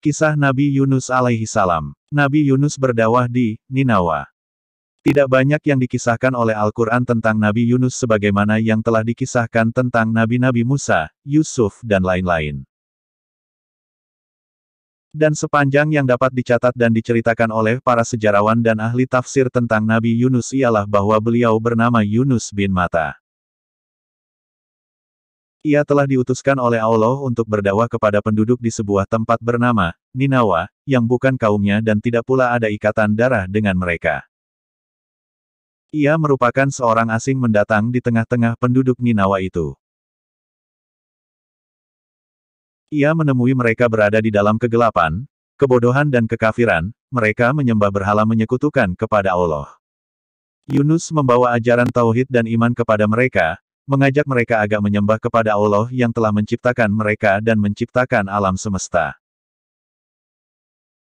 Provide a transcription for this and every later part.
Kisah Nabi Yunus alaihi salam. Nabi Yunus berdakwah di Ninawa. Tidak banyak yang dikisahkan oleh Al-Quran tentang Nabi Yunus sebagaimana yang telah dikisahkan tentang Nabi-Nabi Musa, Yusuf dan lain-lain. Dan sepanjang yang dapat dicatat dan diceritakan oleh para sejarawan dan ahli tafsir tentang Nabi Yunus ialah bahwa beliau bernama Yunus bin Matta. Ia telah diutuskan oleh Allah untuk berdakwah kepada penduduk di sebuah tempat bernama Ninawa, yang bukan kaumnya dan tidak pula ada ikatan darah dengan mereka. Ia merupakan seorang asing mendatang di tengah-tengah penduduk Ninawa itu. Ia menemui mereka berada di dalam kegelapan, kebodohan dan kekafiran, mereka menyembah berhala menyekutukan kepada Allah. Yunus membawa ajaran tauhid dan iman kepada mereka, mengajak mereka agak menyembah kepada Allah yang telah menciptakan mereka dan menciptakan alam semesta.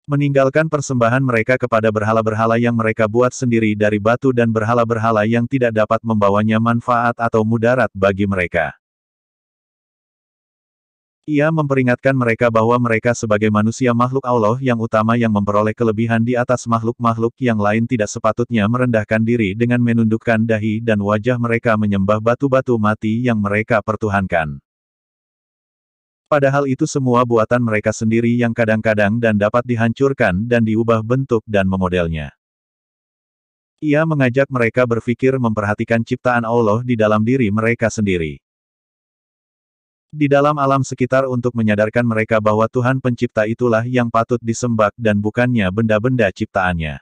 Meninggalkan persembahan mereka kepada berhala-berhala yang mereka buat sendiri dari batu dan berhala-berhala yang tidak dapat membawanya manfaat atau mudarat bagi mereka. Ia memperingatkan mereka bahwa mereka sebagai manusia makhluk Allah yang utama yang memperoleh kelebihan di atas makhluk-makhluk yang lain tidak sepatutnya merendahkan diri dengan menundukkan dahi dan wajah mereka menyembah batu-batu mati yang mereka pertuhankan. Padahal itu semua buatan mereka sendiri yang kadang-kadang dan dapat dihancurkan dan diubah bentuk dan memodelnya. Ia mengajak mereka berpikir memperhatikan ciptaan Allah di dalam diri mereka sendiri. Di dalam alam sekitar untuk menyadarkan mereka bahwa Tuhan pencipta itulah yang patut disembah dan bukannya benda-benda ciptaannya.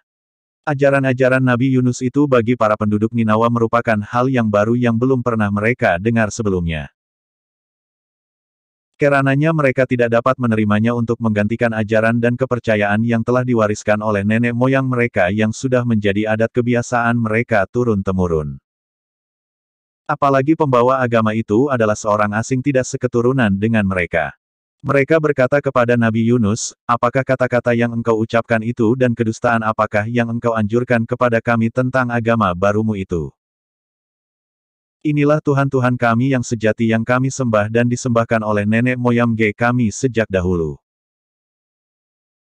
Ajaran-ajaran Nabi Yunus itu bagi para penduduk Ninawa merupakan hal yang baru yang belum pernah mereka dengar sebelumnya. Karenanya mereka tidak dapat menerimanya untuk menggantikan ajaran dan kepercayaan yang telah diwariskan oleh nenek moyang mereka yang sudah menjadi adat kebiasaan mereka turun-temurun. Apalagi pembawa agama itu adalah seorang asing tidak seketurunan dengan mereka. Mereka berkata kepada Nabi Yunus, apakah kata-kata yang engkau ucapkan itu dan kedustaan apakah yang engkau anjurkan kepada kami tentang agama barumu itu? Inilah Tuhan-Tuhan kami yang sejati yang kami sembah dan disembahkan oleh nenek moyang kami sejak dahulu.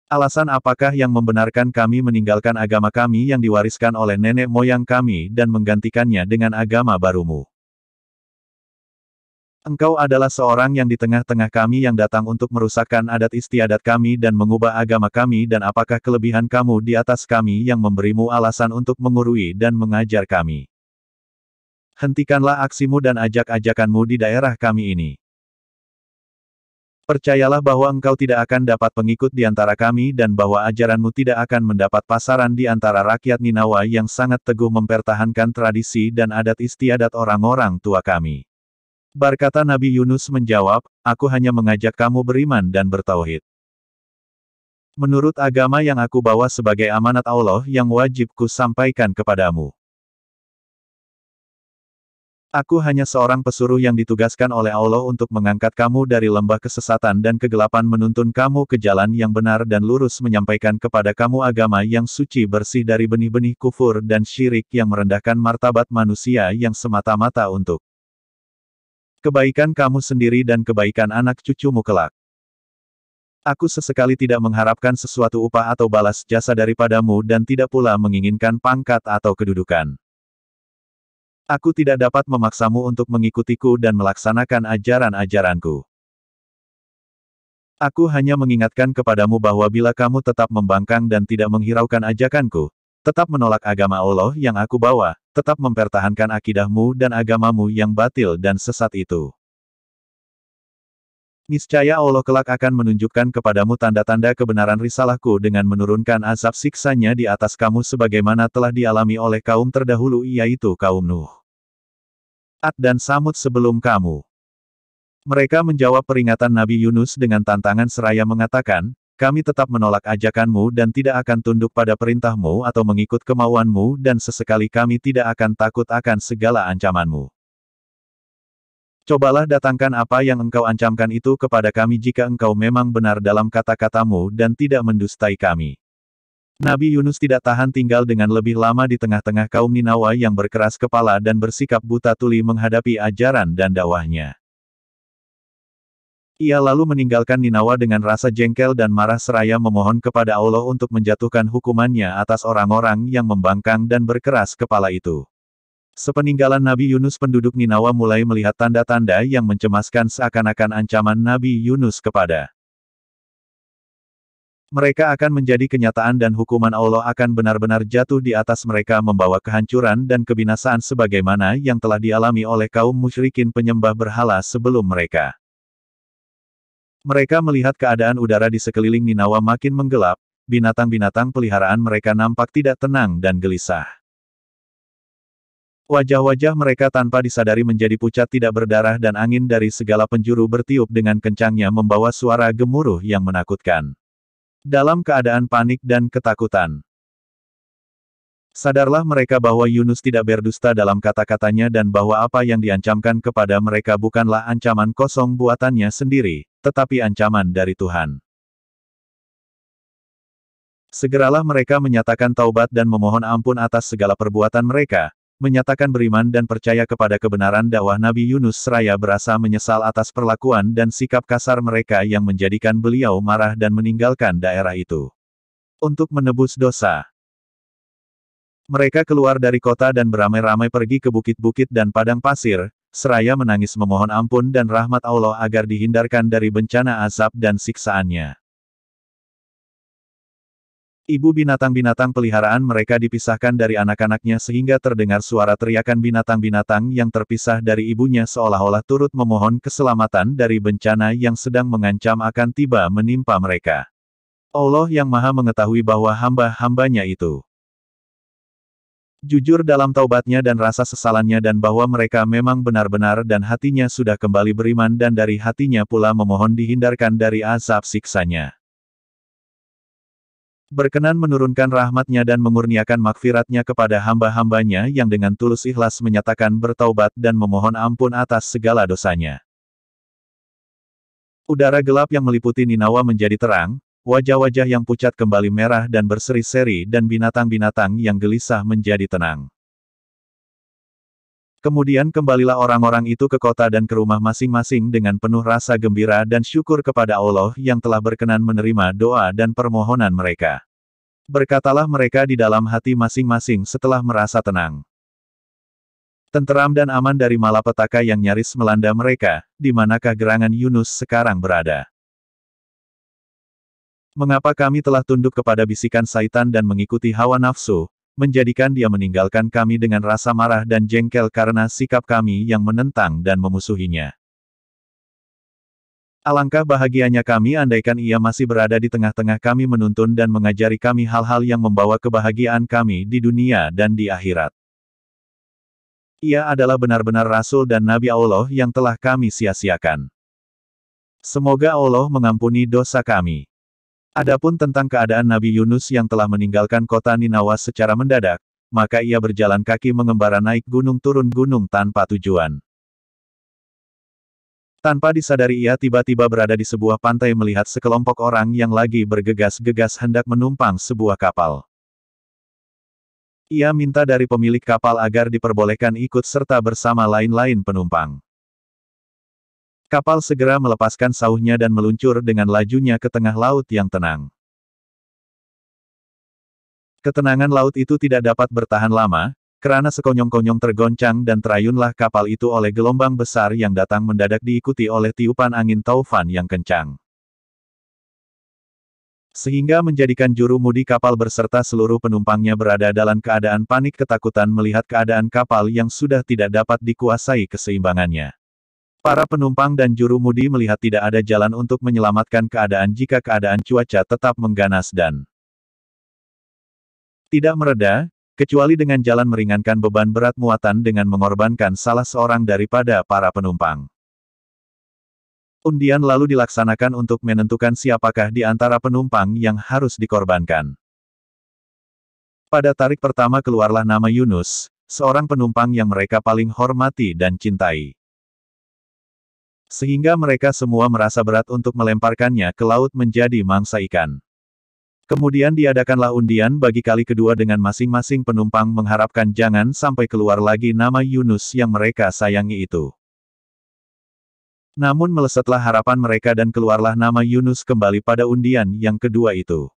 Alasan apakah yang membenarkan kami meninggalkan agama kami yang diwariskan oleh nenek moyang kami dan menggantikannya dengan agama barumu? Engkau adalah seorang yang di tengah-tengah kami yang datang untuk merusakkan adat istiadat kami dan mengubah agama kami dan apakah kelebihan kamu di atas kami yang memberimu alasan untuk mengurui dan mengajar kami? Hentikanlah aksimu dan ajak-ajakanmu di daerah kami ini. Percayalah bahwa engkau tidak akan dapat pengikut di antara kami dan bahwa ajaranmu tidak akan mendapat pasaran di antara rakyat Ninawa yang sangat teguh mempertahankan tradisi dan adat istiadat orang-orang tua kami. Berkata Nabi Yunus menjawab, aku hanya mengajak kamu beriman dan bertauhid. Menurut agama yang aku bawa sebagai amanat Allah yang wajib ku sampaikan kepadamu. Aku hanya seorang pesuruh yang ditugaskan oleh Allah untuk mengangkat kamu dari lembah kesesatan dan kegelapan menuntun kamu ke jalan yang benar dan lurus menyampaikan kepada kamu agama yang suci bersih dari benih-benih kufur dan syirik yang merendahkan martabat manusia yang semata-mata untuk kebaikan kamu sendiri dan kebaikan anak cucumu kelak. Aku sesekali tidak mengharapkan sesuatu upah atau balas jasa daripadamu dan tidak pula menginginkan pangkat atau kedudukan. Aku tidak dapat memaksamu untuk mengikutiku dan melaksanakan ajaran-ajaranku. Aku hanya mengingatkan kepadamu bahwa bila kamu tetap membangkang dan tidak menghiraukan ajakanku, tetap menolak agama Allah yang aku bawa, tetap mempertahankan akidahmu dan agamamu yang batil dan sesat itu. Niscaya Allah kelak akan menunjukkan kepadamu tanda-tanda kebenaran risalahku dengan menurunkan azab siksanya di atas kamu sebagaimana telah dialami oleh kaum terdahulu yaitu kaum Nuh, Ad dan Samud sebelum kamu. Mereka menjawab peringatan Nabi Yunus dengan tantangan seraya mengatakan, kami tetap menolak ajakanmu dan tidak akan tunduk pada perintahmu atau mengikut kemauanmu dan sesekali kami tidak akan takut akan segala ancamanmu. Cobalah datangkan apa yang engkau ancamkan itu kepada kami jika engkau memang benar dalam kata-katamu dan tidak mendustai kami. Nabi Yunus tidak tahan tinggal dengan lebih lama di tengah-tengah kaum Ninawa yang berkeras kepala dan bersikap buta tuli menghadapi ajaran dan dakwahnya. Ia lalu meninggalkan Ninawa dengan rasa jengkel dan marah seraya memohon kepada Allah untuk menjatuhkan hukumannya atas orang-orang yang membangkang dan berkeras kepala itu. Sepeninggalan Nabi Yunus, penduduk Ninawa mulai melihat tanda-tanda yang mencemaskan seakan-akan ancaman Nabi Yunus kepada mereka akan menjadi kenyataan dan hukuman Allah akan benar-benar jatuh di atas mereka, membawa kehancuran dan kebinasaan sebagaimana yang telah dialami oleh kaum musyrikin penyembah berhala sebelum mereka. Mereka melihat keadaan udara di sekeliling Ninawa makin menggelap, binatang-binatang peliharaan mereka nampak tidak tenang dan gelisah. Wajah-wajah mereka tanpa disadari menjadi pucat tidak berdarah dan angin dari segala penjuru bertiup dengan kencangnya membawa suara gemuruh yang menakutkan. Dalam keadaan panik dan ketakutan, sadarlah mereka bahwa Yunus tidak berdusta dalam kata-katanya dan bahwa apa yang diancamkan kepada mereka bukanlah ancaman kosong buatannya sendiri, tetapi ancaman dari Tuhan. Segeralah mereka menyatakan taubat dan memohon ampun atas segala perbuatan mereka, menyatakan beriman dan percaya kepada kebenaran dakwah Nabi Yunus seraya berasa menyesal atas perlakuan dan sikap kasar mereka yang menjadikan beliau marah dan meninggalkan daerah itu. Untuk menebus dosa, mereka keluar dari kota dan beramai-ramai pergi ke bukit-bukit dan padang pasir, seraya menangis memohon ampun dan rahmat Allah agar dihindarkan dari bencana azab dan siksaannya. Ibu binatang-binatang peliharaan mereka dipisahkan dari anak-anaknya sehingga terdengar suara teriakan binatang-binatang yang terpisah dari ibunya seolah-olah turut memohon keselamatan dari bencana yang sedang mengancam akan tiba menimpa mereka. Allah yang Maha mengetahui bahwa hamba-hambanya itu jujur dalam taubatnya dan rasa sesalannya dan bahwa mereka memang benar-benar dan hatinya sudah kembali beriman dan dari hatinya pula memohon dihindarkan dari azab siksanya. Berkenan menurunkan rahmat-Nya dan mengurniakan makfirat-Nya kepada hamba-hambanya yang dengan tulus ikhlas menyatakan bertaubat dan memohon ampun atas segala dosanya. Udara gelap yang meliputi Ninawa menjadi terang, wajah-wajah yang pucat kembali merah dan berseri-seri dan binatang-binatang yang gelisah menjadi tenang. Kemudian kembalilah orang-orang itu ke kota dan ke rumah masing-masing dengan penuh rasa gembira dan syukur kepada Allah yang telah berkenan menerima doa dan permohonan mereka. Berkatalah mereka di dalam hati masing-masing setelah merasa tenang, tenteram dan aman dari malapetaka yang nyaris melanda mereka, di manakah gerangan Yunus sekarang berada? Mengapa kami telah tunduk kepada bisikan Saitan dan mengikuti hawa nafsu, menjadikan dia meninggalkan kami dengan rasa marah dan jengkel karena sikap kami yang menentang dan memusuhinya. Alangkah bahagianya kami andaikan ia masih berada di tengah-tengah kami menuntun dan mengajari kami hal-hal yang membawa kebahagiaan kami di dunia dan di akhirat. Ia adalah benar-benar Rasul dan Nabi Allah yang telah kami sia-siakan. Semoga Allah mengampuni dosa kami. Adapun tentang keadaan Nabi Yunus yang telah meninggalkan kota Ninawa secara mendadak, maka ia berjalan kaki mengembara naik gunung turun gunung tanpa tujuan. Tanpa disadari ia tiba-tiba berada di sebuah pantai melihat sekelompok orang yang lagi bergegas-gegas hendak menumpang sebuah kapal. Ia minta dari pemilik kapal agar diperbolehkan ikut serta bersama lain-lain penumpang. Kapal segera melepaskan sauhnya dan meluncur dengan lajunya ke tengah laut yang tenang. Ketenangan laut itu tidak dapat bertahan lama, kerana sekonyong-konyong tergoncang dan terayunlah kapal itu oleh gelombang besar yang datang mendadak diikuti oleh tiupan angin taufan yang kencang. Sehingga menjadikan juru mudi kapal berserta seluruh penumpangnya berada dalam keadaan panik ketakutan melihat keadaan kapal yang sudah tidak dapat dikuasai keseimbangannya. Para penumpang dan juru mudi melihat tidak ada jalan untuk menyelamatkan keadaan jika keadaan cuaca tetap mengganas dan tidak mereda, kecuali dengan jalan meringankan beban berat muatan dengan mengorbankan salah seorang daripada para penumpang. Undian lalu dilaksanakan untuk menentukan siapakah di antara penumpang yang harus dikorbankan. Pada tarik pertama keluarlah nama Yunus, seorang penumpang yang mereka paling hormati dan cintai. Sehingga mereka semua merasa berat untuk melemparkannya ke laut menjadi mangsa ikan. Kemudian diadakanlah undian bagi kali kedua dengan masing-masing penumpang mengharapkan jangan sampai keluar lagi nama Yunus yang mereka sayangi itu. Namun melesetlah harapan mereka dan keluarlah nama Yunus kembali pada undian yang kedua itu.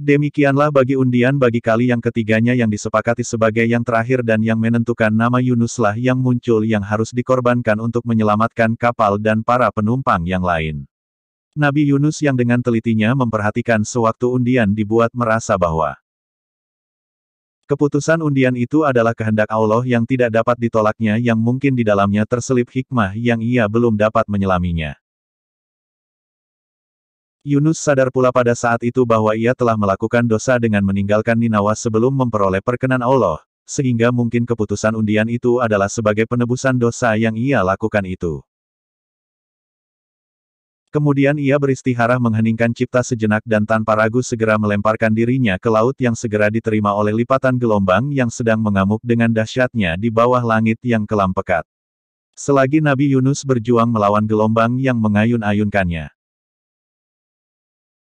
Demikianlah bagi undian bagi kali yang ketiganya yang disepakati sebagai yang terakhir dan yang menentukan nama Yunuslah yang muncul yang harus dikorbankan untuk menyelamatkan kapal dan para penumpang yang lain. Nabi Yunus yang dengan telitinya memperhatikan sewaktu undian dibuat merasa bahwa keputusan undian itu adalah kehendak Allah yang tidak dapat ditolaknya yang mungkin di dalamnya terselip hikmah yang ia belum dapat menyelaminya. Yunus sadar pula pada saat itu bahwa ia telah melakukan dosa dengan meninggalkan Ninawa sebelum memperoleh perkenan Allah, sehingga mungkin keputusan undian itu adalah sebagai penebusan dosa yang ia lakukan itu. Kemudian ia beristihara mengheningkan cipta sejenak dan tanpa ragu segera melemparkan dirinya ke laut yang segera diterima oleh lipatan gelombang yang sedang mengamuk dengan dahsyatnya di bawah langit yang kelam pekat. Selagi Nabi Yunus berjuang melawan gelombang yang mengayun-ayunkannya,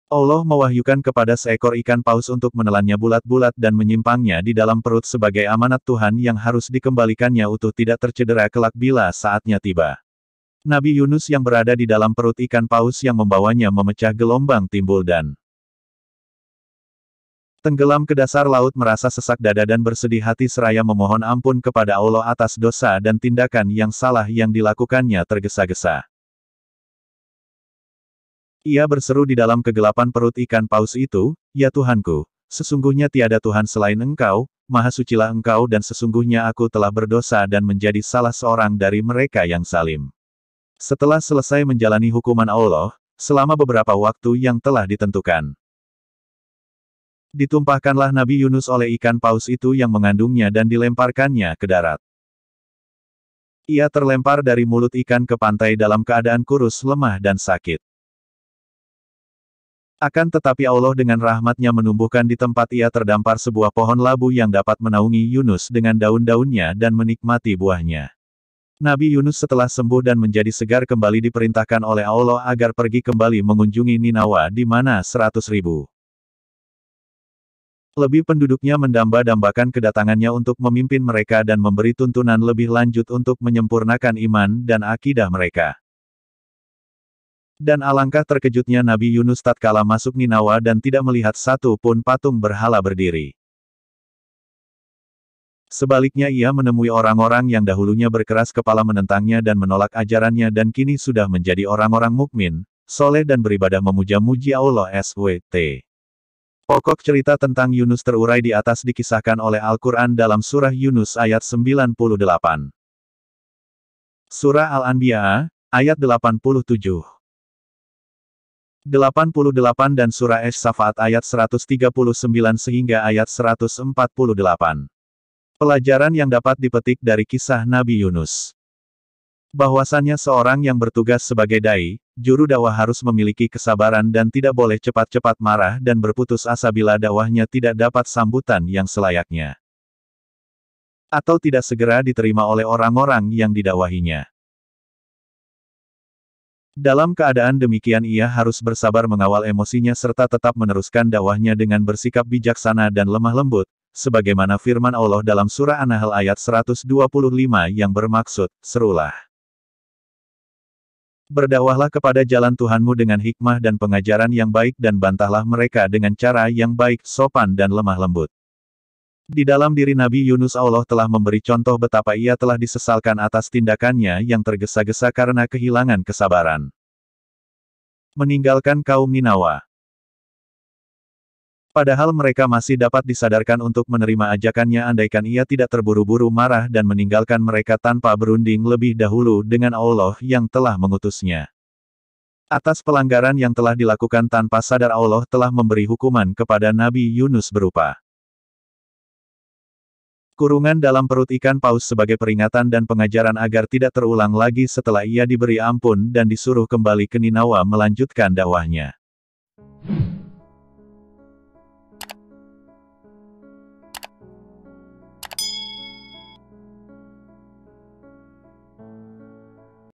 Allah mewahyukan kepada seekor ikan paus untuk menelannya bulat-bulat dan menyimpangnya di dalam perut sebagai amanat Tuhan yang harus dikembalikannya utuh tidak tercedera kelak bila saatnya tiba. Nabi Yunus yang berada di dalam perut ikan paus yang membawanya memecah gelombang timbul dan tenggelam ke dasar laut merasa sesak dada dan bersedih hati seraya memohon ampun kepada Allah atas dosa dan tindakan yang salah yang dilakukannya tergesa-gesa. Ia berseru di dalam kegelapan perut ikan paus itu, "Ya Tuhanku, sesungguhnya tiada Tuhan selain Engkau, Maha Sucilah Engkau dan sesungguhnya aku telah berdosa dan menjadi salah seorang dari mereka yang zalim." Setelah selesai menjalani hukuman Allah, selama beberapa waktu yang telah ditentukan, ditumpahkanlah Nabi Yunus oleh ikan paus itu yang mengandungnya dan dilemparkannya ke darat. Ia terlempar dari mulut ikan ke pantai dalam keadaan kurus, lemah dan sakit. Akan tetapi Allah dengan rahmatnya menumbuhkan di tempat ia terdampar sebuah pohon labu yang dapat menaungi Yunus dengan daun-daunnya dan menikmati buahnya. Nabi Yunus setelah sembuh dan menjadi segar kembali diperintahkan oleh Allah agar pergi kembali mengunjungi Ninawa di mana 100.000 lebih penduduknya mendamba-dambakan kedatangannya untuk memimpin mereka dan memberi tuntunan lebih lanjut untuk menyempurnakan iman dan akidah mereka. Dan alangkah terkejutnya Nabi Yunus tatkala masuk Ninawa dan tidak melihat satu pun patung berhala berdiri. Sebaliknya ia menemui orang-orang yang dahulunya berkeras kepala menentangnya dan menolak ajarannya dan kini sudah menjadi orang-orang mukmin, soleh dan beribadah memuja-muji Allah SWT. Pokok cerita tentang Yunus terurai di atas dikisahkan oleh Al-Quran dalam surah Yunus ayat 98. Surah Al-Anbiya, ayat 87. 88 dan surah Ash-Safat ayat 139 sehingga ayat 148. Pelajaran yang dapat dipetik dari kisah Nabi Yunus. Bahwasannya seorang yang bertugas sebagai dai, juru dakwah harus memiliki kesabaran dan tidak boleh cepat-cepat marah dan berputus asa bila dakwahnya tidak dapat sambutan yang selayaknya. Atau tidak segera diterima oleh orang-orang yang didakwahinya. Dalam keadaan demikian ia harus bersabar mengawal emosinya serta tetap meneruskan dakwahnya dengan bersikap bijaksana dan lemah lembut, sebagaimana firman Allah dalam surah An-Nahl ayat 125 yang bermaksud, "Serulah. Berdakwahlah kepada jalan Tuhanmu dengan hikmah dan pengajaran yang baik dan bantahlah mereka dengan cara yang baik, sopan dan lemah lembut." Di dalam diri Nabi Yunus Allah telah memberi contoh betapa ia telah disesalkan atas tindakannya yang tergesa-gesa karena kehilangan kesabaran. Meninggalkan kaum Ninawa. Padahal mereka masih dapat disadarkan untuk menerima ajakannya andaikan ia tidak terburu-buru marah dan meninggalkan mereka tanpa berunding lebih dahulu dengan Allah yang telah mengutusnya. Atas pelanggaran yang telah dilakukan tanpa sadar Allah telah memberi hukuman kepada Nabi Yunus berupa kurungan dalam perut ikan paus sebagai peringatan dan pengajaran agar tidak terulang lagi setelah ia diberi ampun dan disuruh kembali ke Ninawa melanjutkan dakwahnya.